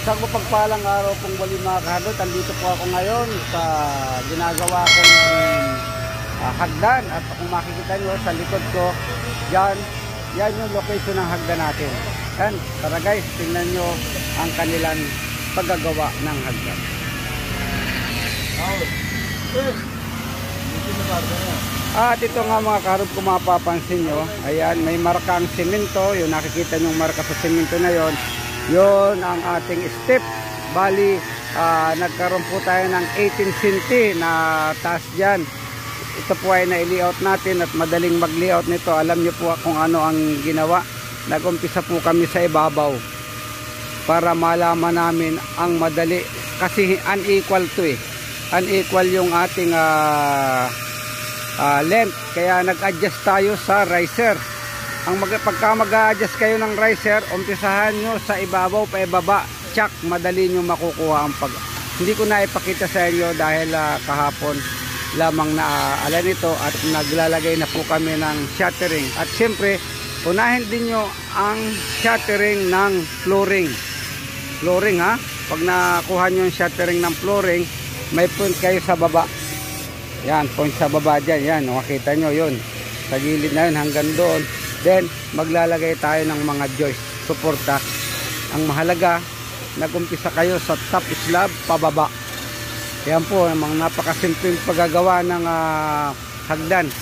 Isang mapagpalang araw pong muli mga kahadot. Andito po ako ngayon sa ginagawa kong hagdan. At kung makikita nyo sa likod ko, yan yung location ng hagdan natin. Yan, tara guys, tingnan nyo ang kanilang paggagawa ng hagdan. At ito nga mga kahadot, kung mapapansin nyo, ayan, may marka ang semento. Yung nakikita nyo marka sa semento na yon, yon ang ating step. Bali nagkaroon po tayo ng 18 cm na taas dyan. Ito po ay na-layout natin at madaling mag-layout nito. Alam nyo po kung ano ang ginawa. Nag-umpisa po kami sa ibabaw para malaman namin ang madali, kasi unequal to unequal yung ating length, kaya nag-adjust tayo sa riser. Pagka mag-a-adjust kayo ng riser, umpisahan nyo sa ibabaw pa ibaba, tsak, madali nyo makukuha ang hindi ko na ipakita sa inyo dahil kahapon lamang naaalan ito at naglalagay na po kami ng shuttering. At siyempre, unahin din nyo ang shuttering ng flooring ha. Pag nakuha nyo yung shuttering ng flooring, may point kayo sa baba. Yan, point sa baba dyan, yan, makita nyo yun, sa gilid na yun hanggang doon. Then maglalagay tayo ng mga joist, suporta. Ang mahalaga, nag-umpisa kayo sa top slab pababa. Yan po, mga napakasimpleng paggagawa ng hagdan.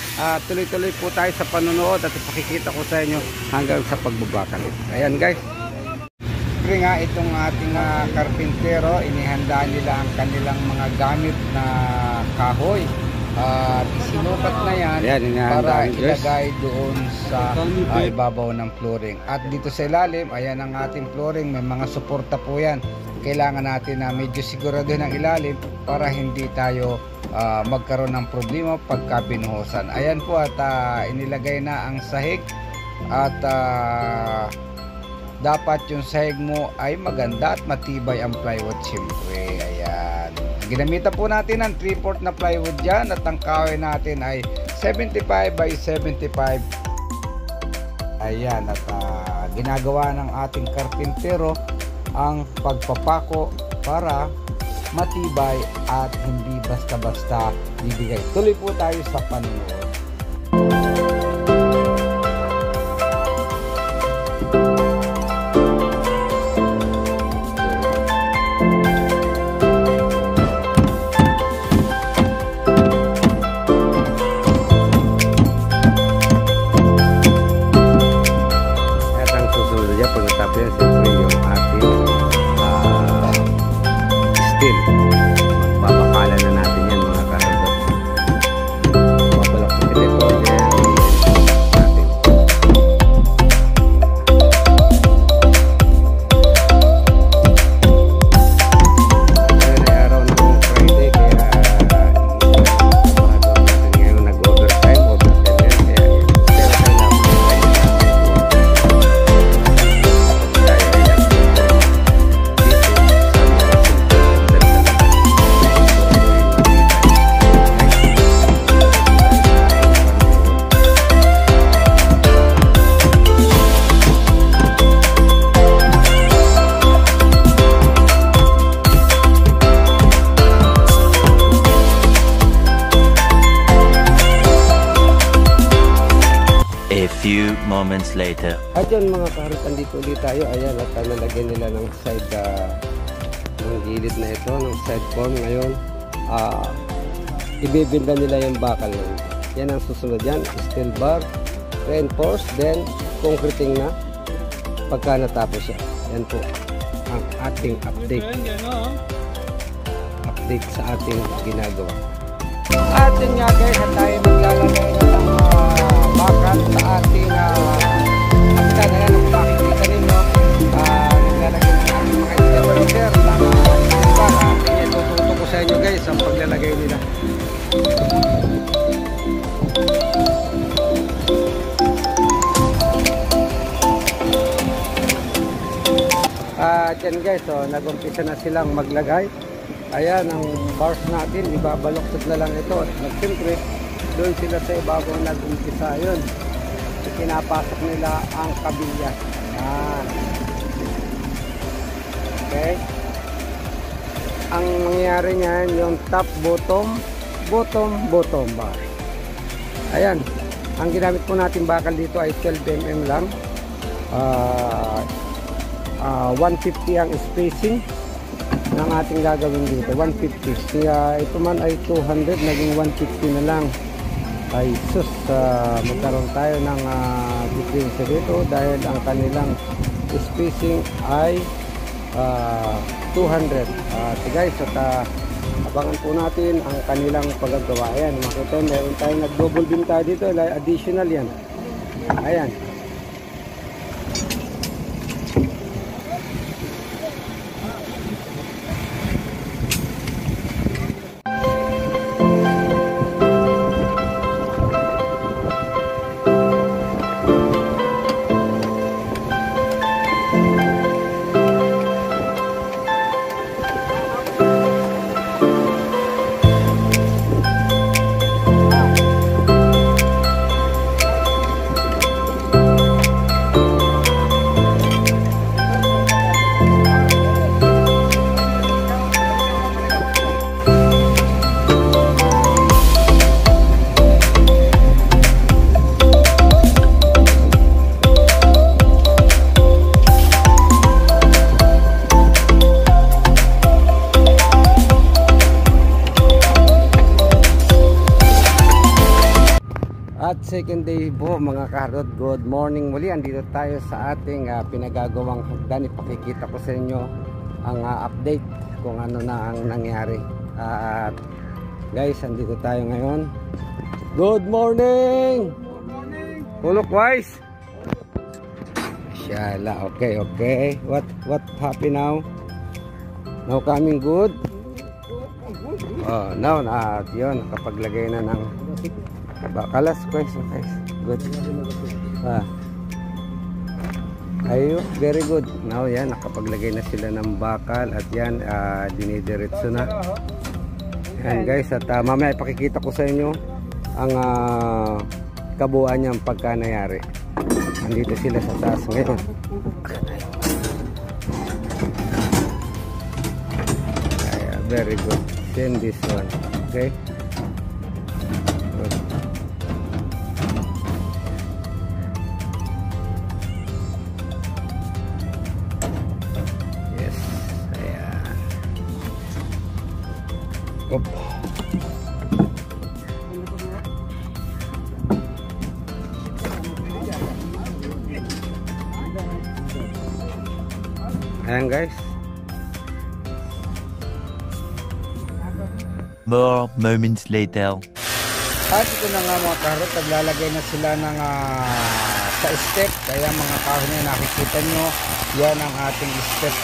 Tuloy-tuloy po tayo sa panonood at ipakikita ko sa inyo hanggang sa pagbubakal. Ayan guys. Siyempre nga itong ating karpintero, inihandaan nila ang kanilang mga gamit na kahoy. Sinukat na yan para ilagay doon sa ibabaw ng flooring. At dito sa ilalim, ayan ang ating flooring, may mga suporta po yan. Kailangan natin na medyo sigurado ng ilalim para hindi tayo magkaroon ng problema pagka binuhusan. Ayan po, at inilagay na ang sahig at dapat yung sahig mo ay maganda at matibay ang plywood siyempre. Ayan, ginamitan po natin ang 3/4 na plywood dyan at ang kahoy natin ay 75 by 75. Ayan, at ginagawa ng ating karpintero ang pagpapako para matibay at hindi basta-basta bibigay. Tuloy po tayo sa panonood. Papakalan na natin yan mga kahadot. Papalak sa telephone yan. Ngayon ay araw ng Friday, kaya natin ngayon nag-overtime yan, kaya A few moments later. At yun mga kahadot, andito ulit tayo. Ayan, at nalagyan nila ng side ng gilid na ito, ng side form. Ngayon ibibinda nila yung bakal na yun. Yan ang susunod yan, steel bar, reinforced, then concreting na pagka natapos siya. Yan po ang ating update sa ating ginagawa. At yun nga guys, at tayo maglalagay ng bakal sa ating hagdan. Ayan, kung makikita ninyo, naglalagay ng ating mga installer na itututo ko sa inyo guys ang paglalagay nila. At yan guys, nag-umpisa na silang maglagay. Ayan ang bars natin, ibabaloktot na lang ito. At siyempre, doon sila sa ibabaw nag-umpisa. Yun, pinapasok nila ang kabilya. Ayan. Okay? Ang mangyayari niyan, yung top, bottom, bottom bar. Ayan. Ang ginamit po natin bakal dito ay 12 mm lang. 150 ang spacing ng ating gagawin dito. 150. Kaya ito man ay 200, naging 150 na lang. Ay sus, magkaroon tayo ng difference dito dahil ang kanilang spacing ay 200. Guys, at abangan po natin ang kanilang paggagawa. Ayan, makita meron tayong nag-double beam tayo dito, additional yan. Ayan. At second day po mga kaharot, good morning muli. Andito tayo sa ating pinagagawang hagdan. Ipakikita ko sa inyo ang update kung ano na ang nangyari. At guys, andito tayo ngayon. Good morning! Good morning! Hulok wise! Shala, okay. What happened now? Now coming good? Oh, now yun, nakapaglagay na ng bakalas question guys. Good. Ayo, very good. Now yan, nakapaglagay na sila ng bakal at yan, dinidiretso na. Yan guys, at mamaya ipakikita ko sa inyo ang kabuuan niyang pagka nangyari. Andito sila sa taas ngayon. Very good. Send this one. Okay. Op. Ayan guys. More moments later. At ito na nga mga karot, naglalagay na sila ng sa step. Kaya mga kahoy na nakikita nyo, yan ang ating step.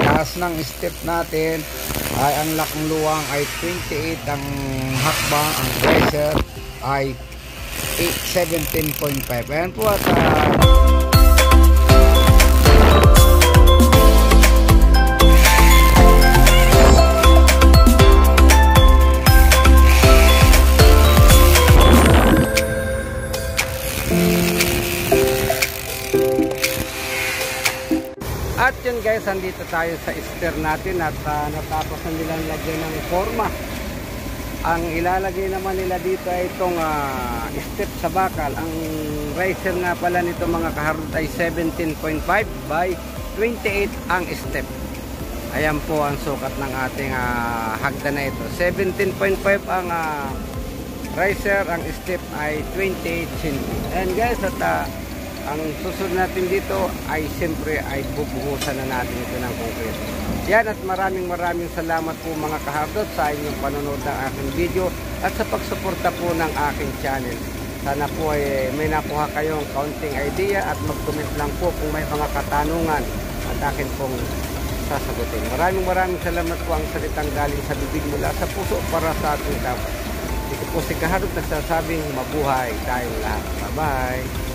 Taas ng step natin ay ang lakang luwang ay 28, ang hakbang, ang riser ay 17.5. Ayan po at at yun guys, andito tayo sa stair natin at natapos na nilang lagyan ng forma. Ang ilalagay naman nila dito ay itong step sa bakal. Ang riser nga pala nito mga kaharot ay 17.5 by 28 ang step. Ayan po ang sukat ng ating hagdan na ito. 17.5 ang riser, ang step ay 28 cm. And guys, at ang susunod natin dito ay siyempre ay bubuhusan na natin ito ng konkreto. Yan, at maraming salamat po mga kahardot sa inyong panonood ng aking video at sa pagsuporta po ng aking channel. Sana po ay may nakuha kayong kaunting idea at mag-comment lang po kung may mga katanungan at akin pong sasagutin. Maraming salamat po, ang salitang galing sa bibig mula sa puso para sa ating kapwa. Ito po si Kahardot nagsasabing mabuhay tayong lahat. Bye-bye!